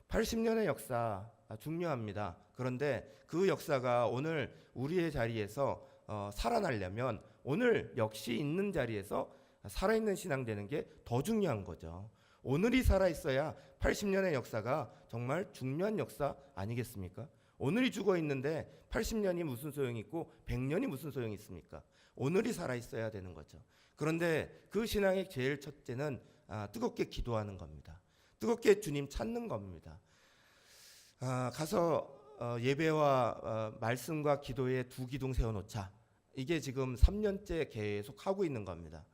Speaker 1: 80년의 역사 중요합니다. 그런데 그 역사가 오늘 우리의 자리에서 살아나려면 오늘 역시 있는 자리에서 살아있는 신앙 되는 게 더 중요한 거죠. 오늘이 살아있어야 80년의 역사가 정말 중요한 역사 아니겠습니까? 오늘이 죽어 있는데 80년이 무슨 소용이 있고 100년이 무슨 소용이 있습니까? 오늘이 살아있어야 되는 거죠. 그런데 그 신앙의 제일 첫째는 뜨겁게 기도하는 겁니다. 뜨겁게 주님 찾는 겁니다. 가서 예배와 말씀과 기도에 두 기둥 세워놓자. 이게 지금 3년째 계속 하고 있는 겁니다.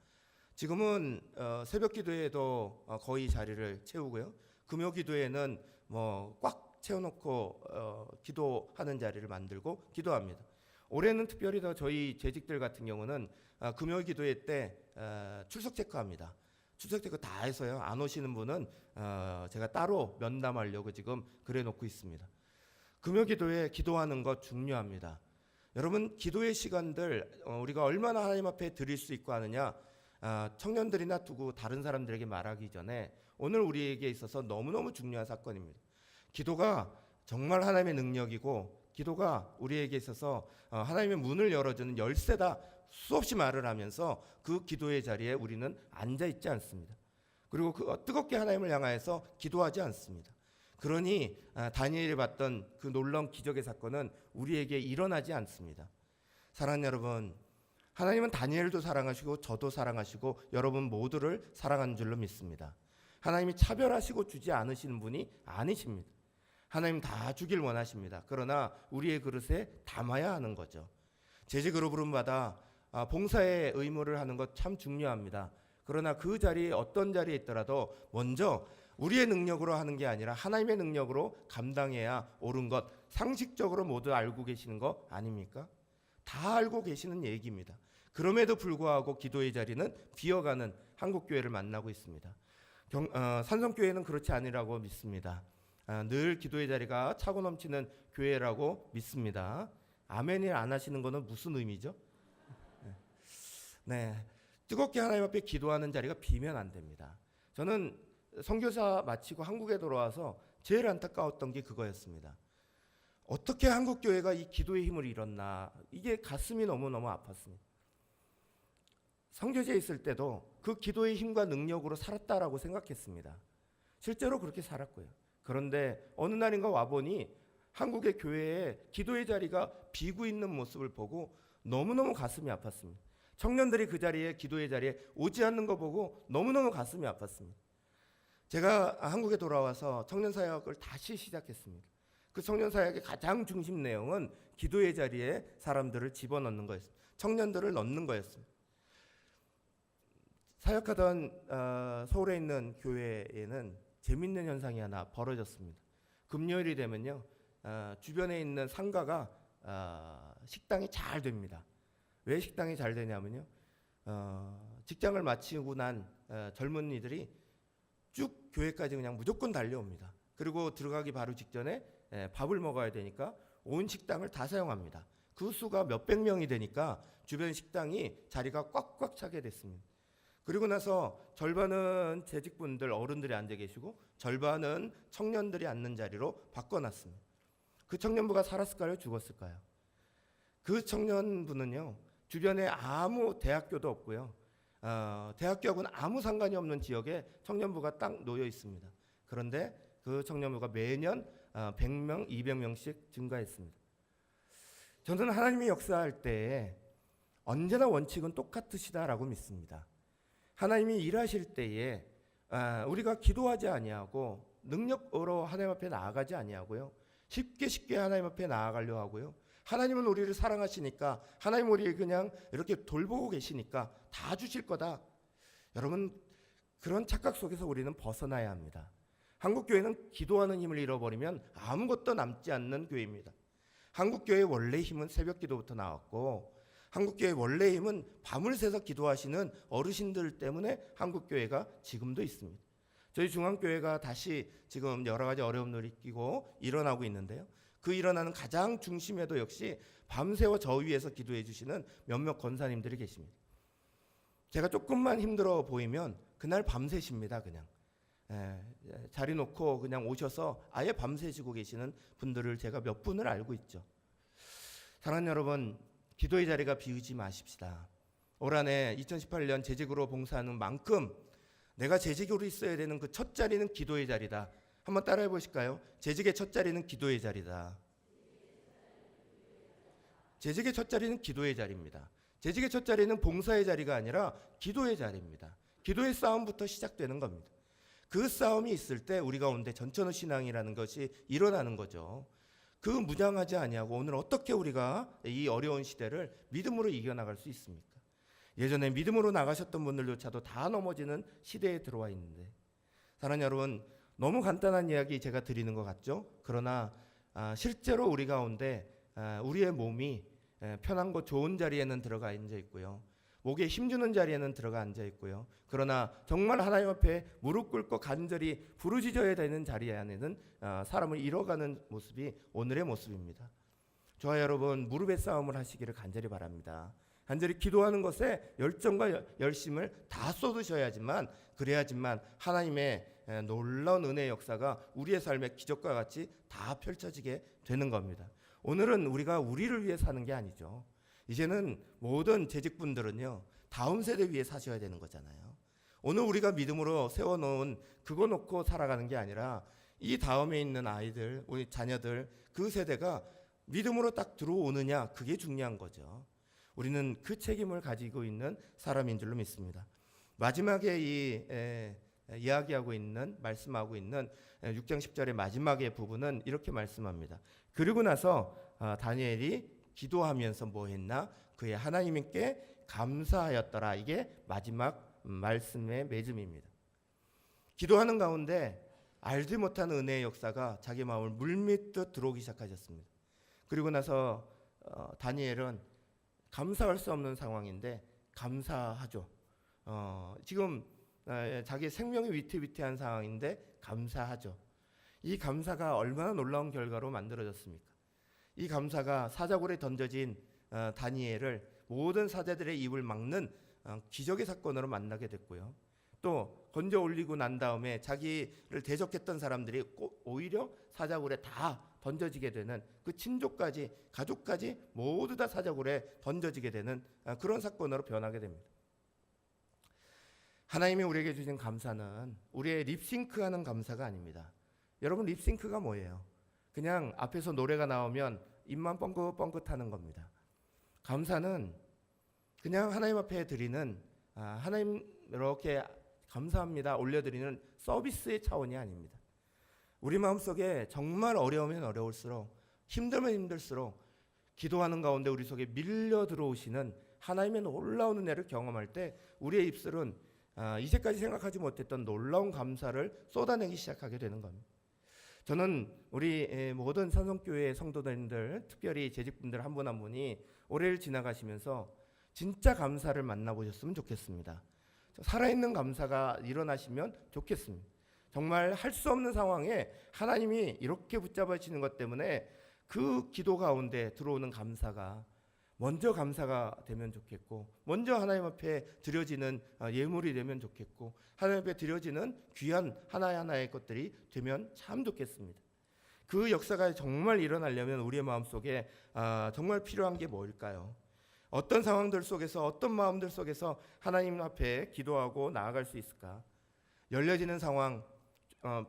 Speaker 1: 지금은 새벽 기도에도 거의 자리를 채우고요. 금요 기도에는 뭐 꽉 채워놓고 기도하는 자리를 만들고 기도합니다. 올해는 특별히 더 저희 재직들 같은 경우는 금요 기도회 때 출석 체크합니다. 출석 체크 다 해서요. 안 오시는 분은 제가 따로 면담하려고 지금 그래 놓고 있습니다. 금요 기도회 기도하는 것 중요합니다. 여러분 기도의 시간들 우리가 얼마나 하나님 앞에 드릴 수 있고 하느냐 청년들이나 두고 다른 사람들에게 말하기 전에 오늘 우리에게 있어서 너무너무 중요한 사건입니다. 기도가 정말 하나님의 능력이고 기도가 우리에게 있어서 하나님의 문을 열어주는 열쇠다 수없이 말을 하면서 그 기도의 자리에 우리는 앉아있지 않습니다. 그리고 뜨겁게 하나님을 향하여서 기도하지 않습니다. 그러니 다니엘이 봤던 그 놀라운 기적의 사건은 우리에게 일어나지 않습니다. 사랑하는 여러분, 하나님은 다니엘도 사랑하시고 저도 사랑하시고 여러분 모두를 사랑하는 줄로 믿습니다. 하나님이 차별하시고 주지 않으시는 분이 아니십니다. 하나님 다 주길 원하십니다. 그러나 우리의 그릇에 담아야 하는 거죠. 재직으로 부름받아 봉사의 의무를 하는 것 참 중요합니다. 그러나 그 자리에 어떤 자리에 있더라도 먼저 우리의 능력으로 하는 게 아니라 하나님의 능력으로 감당해야 옳은 것 상식적으로 모두 알고 계시는 거 아닙니까? 다 알고 계시는 얘기입니다. 그럼에도 불구하고 기도의 자리는 비어가는 한국교회를 만나고 있습니다. 산성교회는 그렇지 아니라고 믿습니다. 늘 기도의 자리가 차고 넘치는 교회라고 믿습니다. 아멘을 안 하시는 것은 무슨 의미죠? 네, 뜨겁게 하나님 앞에 기도하는 자리가 비면 안 됩니다. 저는 선교사 마치고 한국에 돌아와서 제일 안타까웠던 게 그거였습니다. 어떻게 한국교회가 이 기도의 힘을 잃었나, 이게 가슴이 너무너무 아팠습니다. 선교지에 있을 때도 그 기도의 힘과 능력으로 살았다라고 생각했습니다. 실제로 그렇게 살았고요. 그런데 어느 날인가 와보니 한국의 교회에 기도의 자리가 비고 있는 모습을 보고 너무너무 가슴이 아팠습니다. 청년들이 그 자리에 기도의 자리에 오지 않는 거 보고 너무너무 가슴이 아팠습니다. 제가 한국에 돌아와서 청년사역을 다시 시작했습니다. 그 청년사역의 가장 중심 내용은 기도의 자리에 사람들을 집어넣는 거였습니다. 청년들을 넣는 거였습니다. 사역하던 서울에 있는 교회에는 재밌는 현상이 하나 벌어졌습니다. 금요일이 되면요, 주변에 있는 상가가 식당이 잘 됩니다. 왜 식당이 잘 되냐면요, 직장을 마치고 난 젊은이들이 쭉 교회까지 그냥 무조건 달려옵니다. 그리고 들어가기 바로 직전에 밥을 먹어야 되니까 온 식당을 다 사용합니다. 그 수가 몇백 명이 되니까 주변 식당이 자리가 꽉꽉 차게 됐습니다. 그리고 나서 절반은 재직분들 어른들이 앉아 계시고 절반은 청년들이 앉는 자리로 바꿔놨습니다. 그 청년부가 살았을까요? 죽었을까요? 그 청년부는요, 주변에 아무 대학교도 없고요, 대학교하고는 아무 상관이 없는 지역에 청년부가 딱 놓여 있습니다. 그런데 그 청년부가 매년 100명, 200명씩 증가했습니다. 저는 하나님이 역사할 때 언제나 원칙은 똑같으시다라고 믿습니다. 하나님이 일하실 때에 우리가 기도하지 아니하고 능력으로 하나님 앞에 나아가지 아니하고요, 쉽게 하나님 앞에 나아가려 하고요, 하나님은 우리를 사랑하시니까, 하나님 우리를 그냥 이렇게 돌보고 계시니까 다 주실 거다. 여러분, 그런 착각 속에서 우리는 벗어나야 합니다. 한국교회는 기도하는 힘을 잃어버리면 아무것도 남지 않는 교회입니다. 한국교회의 원래 힘은 새벽 기도부터 나왔고, 한국교회 원래 힘은 밤을 새서 기도하시는 어르신들 때문에 한국교회가 지금도 있습니다. 저희 중앙교회가 다시 지금 여러 가지 어려움을 느끼고 일어나고 있는데요. 그 일어나는 가장 중심에도 역시 밤새워 저 위에서 기도해 주시는 몇몇 권사님들이 계십니다. 제가 조금만 힘들어 보이면 그날 밤새십니다. 그냥 자리 놓고 그냥 오셔서 아예 밤새시고 계시는 분들을 제가 몇 분을 알고 있죠. 사랑하는 여러분, 기도의 자리가 비우지 마십시다. 올 한해 2018년 재직으로 봉사하는 만큼 내가 재직으로 있어야 되는 그 첫 자리는 기도의 자리다. 한번 따라해 보실까요? 재직의 첫 자리는 기도의 자리다. 재직의 첫 자리는 기도의 자리입니다. 재직의 첫 자리는 봉사의 자리가 아니라 기도의 자리입니다. 기도의 싸움부터 시작되는 겁니다. 그 싸움이 있을 때 우리 가운데 전천후 신앙이라는 것이 일어나는 거죠. 그 무장하지 아니하고 오늘 어떻게 우리가 이 어려운 시대를 믿음으로 이겨나갈 수 있습니까? 예전에 믿음으로 나가셨던 분들조차도 다 넘어지는 시대에 들어와 있는데, 사랑하는 여러분, 너무 간단한 이야기 제가 드리는 것 같죠? 그러나 실제로 우리 가운데 우리의 몸이 편한 곳 좋은 자리에는 들어가 앉아 있고요. 목에 힘주는 자리에는 들어가 앉아 있고요. 그러나 정말 하나님 앞에 무릎 꿇고 간절히 부르짖어야 되는 자리 안에는 사람을 잃어가는 모습이 오늘의 모습입니다. 저와 여러분, 무릎의 싸움을 하시기를 간절히 바랍니다. 간절히 기도하는 것에 열정과 열심을 다 쏟으셔야지만, 그래야지만 하나님의 놀라운 은혜의 역사가 우리의 삶의 기적과 같이 다 펼쳐지게 되는 겁니다. 오늘은 우리가 우리를 위해 사는 게 아니죠. 이제는 모든 재직분들은요, 다음 세대 위해 사셔야 되는 거잖아요. 오늘 우리가 믿음으로 세워놓은 그거 놓고 살아가는 게 아니라 이 다음에 있는 아이들, 우리 자녀들, 그 세대가 믿음으로 딱 들어오느냐, 그게 중요한 거죠. 우리는 그 책임을 가지고 있는 사람인 줄로 믿습니다. 마지막에 이야기하고 있는, 말씀하고 있는 6장 10절의 마지막의 부분은 이렇게 말씀합니다. 그리고 나서 다니엘이 기도하면서 뭐 했나? 그의 하나님께 감사하였더라. 이게 마지막 말씀의 맺음입니다. 기도하는 가운데 알지 못한 은혜의 역사가 자기 마음을 물밀듯 들어오기 시작하셨습니다. 그리고 나서 다니엘은 감사할 수 없는 상황인데 감사하죠. 지금 자기 생명이 위태위태한 상황인데 감사하죠. 이 감사가 얼마나 놀라운 결과로 만들어졌습니까? 이 감사가 사자굴에 던져진 다니엘을 모든 사자들의 입을 막는 기적의 사건으로 만나게 됐고요. 또 건져 올리고 난 다음에 자기를 대적했던 사람들이 오히려 사자굴에 다 던져지게 되는, 그 친족까지 가족까지 모두 다 사자굴에 던져지게 되는 그런 사건으로 변하게 됩니다. 하나님이 우리에게 주신 감사는 우리의 립싱크하는 감사가 아닙니다. 여러분, 립싱크가 뭐예요? 그냥 앞에서 노래가 나오면 입만 뻥긋뻥긋하는 겁니다. 감사는 그냥 하나님 앞에 드리는, 하나님 이렇게 감사합니다 올려드리는 서비스의 차원이 아닙니다. 우리 마음속에 정말 어려우면 어려울수록, 힘들면 힘들수록 기도하는 가운데 우리 속에 밀려 들어오시는 하나님의 놀라운 은혜를 경험할 때 우리의 입술은 이제까지 생각하지 못했던 놀라운 감사를 쏟아내기 시작하게 되는 겁니다. 저는 우리 모든 산성교회 성도님들, 특별히 재직분들 한 분 한 분이 올해를 지나가시면서 진짜 감사를 만나보셨으면 좋겠습니다. 살아있는 감사가 일어나시면 좋겠습니다. 정말 할 수 없는 상황에 하나님이 이렇게 붙잡아주시는 것 때문에 그 기도 가운데 들어오는 감사가 먼저 감사가 되면 좋겠고, 먼저 하나님 앞에 드려지는 예물이 되면 좋겠고, 하나님 앞에 드려지는 귀한 하나하나의 것들이 되면 참 좋겠습니다. 그 역사가 정말 일어나려면 우리의 마음속에 정말 필요한 게 뭘까요? 어떤 상황들 속에서, 어떤 마음들 속에서 하나님 앞에 기도하고 나아갈 수 있을까? 열려지는 상황,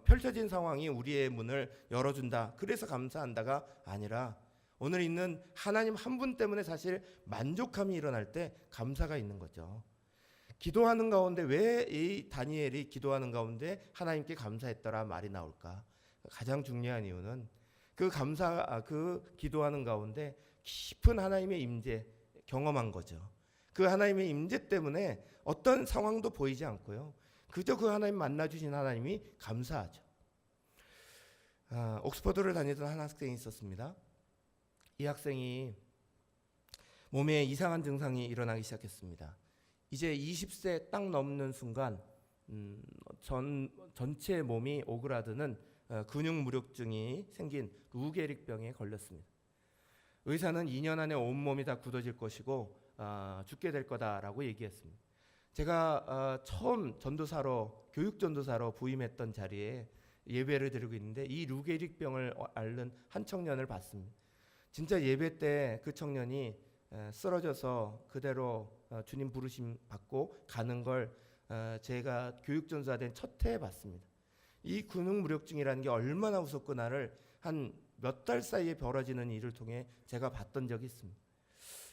Speaker 1: 펼쳐진 상황이 우리의 문을 열어준다, 그래서 감사한다가 아니라 오늘 있는 하나님 한 분 때문에 사실 만족함이 일어날 때 감사가 있는 거죠. 기도하는 가운데 왜 이 다니엘이 기도하는 가운데 하나님께 감사했더라 말이 나올까? 가장 중요한 이유는 그 기도하는 가운데 깊은 하나님의 임재 경험한 거죠. 그 하나님의 임재 때문에 어떤 상황도 보이지 않고요, 그저 그 하나님 만나주신 하나님이 감사하죠. 옥스퍼드를 다니던 한 학생이 있었습니다. 이 학생이 몸에 이상한 증상이 일어나기 시작했습니다. 이제 20세 딱 넘는 순간 전체 몸이 오그라드는 근육 무력증이 생긴 루게릭병에 걸렸습니다. 의사는 2년 안에 온몸이 다 굳어질 것이고 죽게 될 거다라고 얘기했습니다. 제가 처음 전도사로 교육 전도사로 부임했던 자리에 예배를 드리고 있는데 이 루게릭병을 앓는 한 청년을 봤습니다. 진짜 예배 때 그 청년이 쓰러져서 그대로 주님 부르심 받고 가는 걸 제가 교육 전도사 된 첫 해에 봤습니다. 이 근육 무력증이라는 게 얼마나 무섭구나를 한 몇 달 사이에 벌어지는 일을 통해 제가 봤던 적이 있습니다.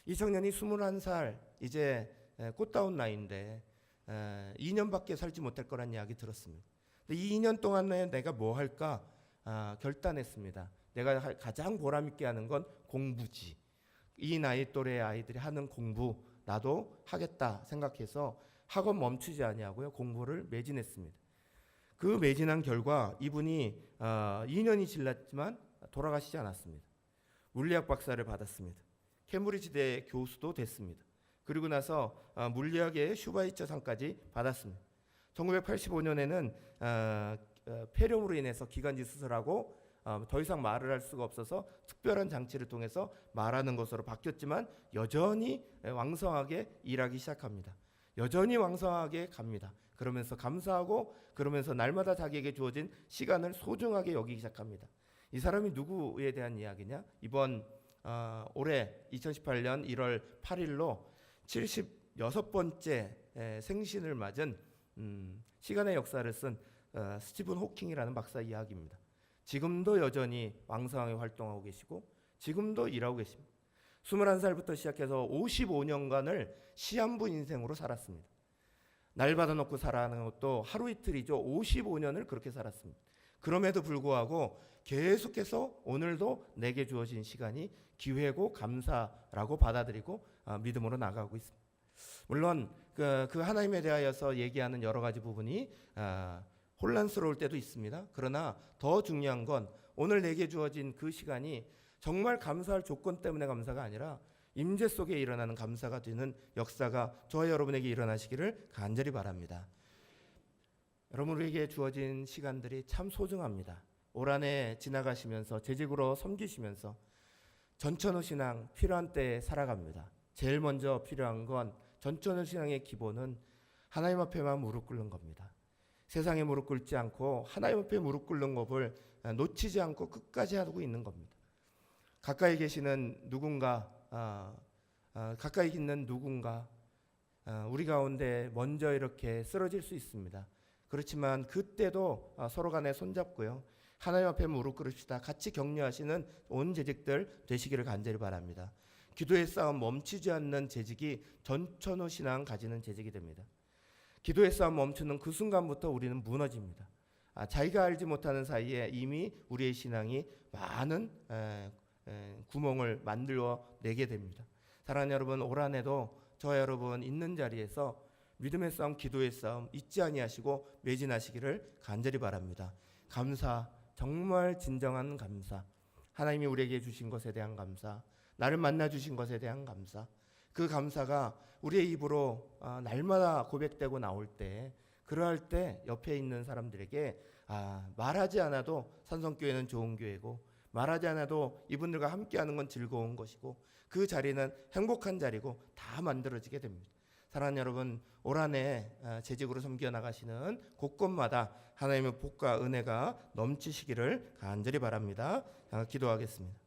Speaker 1: 이 청년이 21살 이제 꽃다운 나이인데 2년밖에 살지 못할 거란 이야기 들었습니다. 근데 이 2년 동안에 내가 뭐 할까 결단했습니다. 내가 가장 보람 있게 하는 건 공부지. 이 나이 또래 아이들이 하는 공부 나도 하겠다 생각해서 학원 멈추지 아니하고요 공부를 매진했습니다. 그 매진한 결과 이분이 2년이 지났지만 돌아가시지 않았습니다. 물리학 박사를 받았습니다. 케임브리지대 교수도 됐습니다. 그리고 나서 물리학의 슈바이처상까지 받았습니다. 1985년에는 폐렴으로 인해서 기관지 수술하고 더 이상 말을 할 수가 없어서 특별한 장치를 통해서 말하는 것으로 바뀌었지만 여전히 왕성하게 일하기 시작합니다. 여전히 왕성하게 갑니다. 그러면서 감사하고 그러면서 날마다 자기에게 주어진 시간을 소중하게 여기기 시작합니다. 이 사람이 누구에 대한 이야기냐? 이번 올해 2018년 1월 8일로 76번째 생신을 맞은 시간의 역사를 쓴 스티븐 호킹이라는 박사 이야기입니다. 지금도 여전히 왕성하게 활동하고 계시고 지금도 일하고 계십니다. 21살부터 시작해서 55년간을 시한부 인생으로 살았습니다. 날 받아놓고 살아가는 것도 하루 이틀이죠. 55년을 그렇게 살았습니다. 그럼에도 불구하고 계속해서 오늘도 내게 주어진 시간이 기회고 감사라고 받아들이고 믿음으로 나가고 있습니다. 물론 그 하나님에 대하여서 얘기하는 여러 가지 부분이 혼란스러울 때도 있습니다. 그러나 더 중요한 건 오늘 내게 주어진 그 시간이 정말 감사할 조건 때문에 감사가 아니라 임재 속에 일어나는 감사가 되는 역사가 저와 여러분에게 일어나시기를 간절히 바랍니다. 여러분에게 주어진 시간들이 참 소중합니다. 올 한 해 지나가시면서 재직으로 섬기시면서 전천후 신앙 필요한 때에 살아갑니다. 제일 먼저 필요한 건 전천후 신앙의 기본은 하나님 앞에만 무릎 꿇는 겁니다. 세상에 무릎 꿇지 않고 하나님 앞에 무릎 꿇는 법을 놓치지 않고 끝까지 하고 있는 겁니다. 가까이 계시는 누군가, 가까이 있는 누군가 우리 가운데 먼저 이렇게 쓰러질 수 있습니다. 그렇지만 그때도 서로 간에 손잡고요. 하나님 앞에 무릎 꿇읍시다. 같이 격려하시는 온 재직들 되시기를 간절히 바랍니다. 기도의 싸움 멈추지 않는 재직이 전천후 신앙 가지는 재직이 됩니다. 기도의 싸움 멈추는 그 순간부터 우리는 무너집니다. 자기가 알지 못하는 사이에 이미 우리의 신앙이 많은 구멍을 만들어 내게 됩니다. 사랑하는 여러분, 올 한 해도 저와 여러분 있는 자리에서 믿음의 싸움, 기도의 싸움 잊지 아니하시고 매진하시기를 간절히 바랍니다. 감사, 정말 진정한 감사, 하나님이 우리에게 주신 것에 대한 감사, 나를 만나 주신 것에 대한 감사, 그 감사가 우리의 입으로 날마다 고백되고 나올 때, 그러할 때 옆에 있는 사람들에게 말하지 않아도 산성교회는 좋은 교회고 말하지 않아도 이분들과 함께하는 건 즐거운 것이고 그 자리는 행복한 자리고 다 만들어지게 됩니다. 사랑하는 여러분, 올 한 해 재직으로 섬겨 나가시는 곳곳마다 하나님의 복과 은혜가 넘치시기를 간절히 바랍니다. 기도하겠습니다.